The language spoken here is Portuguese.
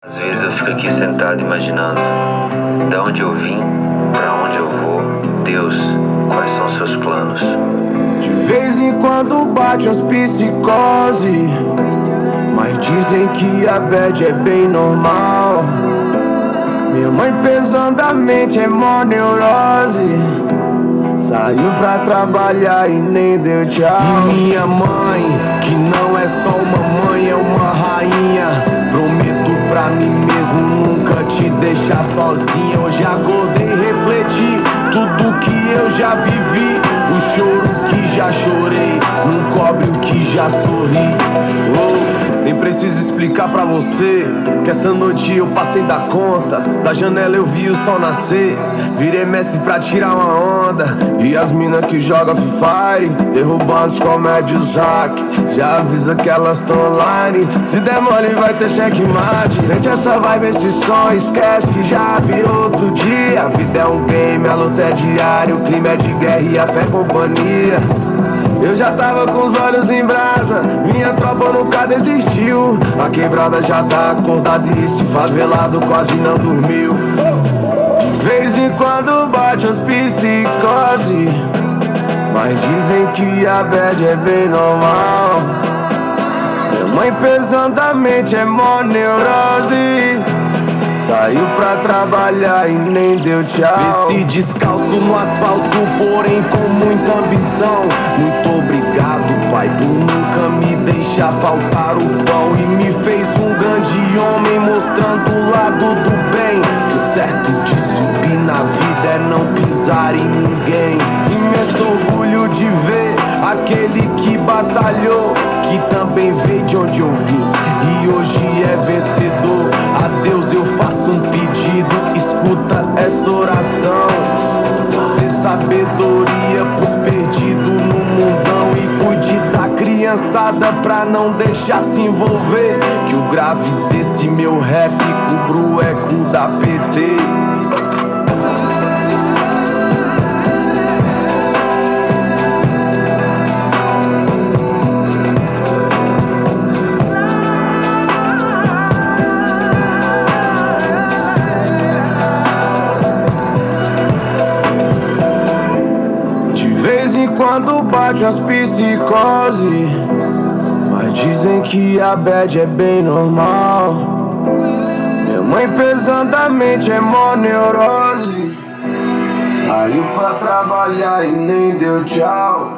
Às vezes eu fico aqui sentado imaginando da onde eu vim, pra onde eu vou. Deus, quais são seus planos? De vez em quando bate as psicose, mas dizem que a bad é bem normal. Minha mãe pesadamente é mó neurose, saiu pra trabalhar e nem deu tchau. E minha mãe, que não é só uma mãe, é uma rainha. Prometo pra mim mesmo nunca te deixar sozinha. Hoje acordei e refleti tudo que eu já vivi. O choro que já chorei não cobre o que já sorri. Nem preciso explicar pra você que essa noite eu passei da conta. Da janela eu vi o sol nascer, virei mestre pra tirar uma onda. E as mina que joga Free Fire, derrubando os comédios hack. Já avisa que elas tão online, se der mole vai ter checkmate. Sente essa vibe, esse som, esquece que já virou outro dia. A vida é um game, a luta é diária, o crime é de guerra e a fé é companhia. Eu já tava com os olhos em brasa, minha tropa nunca desistiu. A quebrada já tá acordada e esse favelado quase não dormiu. De vez em quando bate as psicose, mas dizem que a bad é bem normal. Minha mãe pesadamente é mó neurose, saiu pra trabalhar e nem deu tchau. Desci descalço no asfalto, porém com muita ambição. Muito obrigado, pai, por nunca me deixar faltar o pão. E me fez um grande homem, mostrando o lado do bem. Que o certo de subir na vida é não pisar em ninguém. Imenso orgulho de ver aquele que batalhou, que também veio de onde eu vim e hoje é vencedor. A Deus eu faço um pedido, escuta essa oração. Dê sabedoria pros perdidos no mundão e cuide da criançada pra não deixar se envolver. Que o grave desse meu rap cubra o eco da PT. Quando bate as psicose, mas dizem que a bad é bem normal. Minha mãe pesadamente é mó neurose, saiu pra trabalhar e nem deu tchau.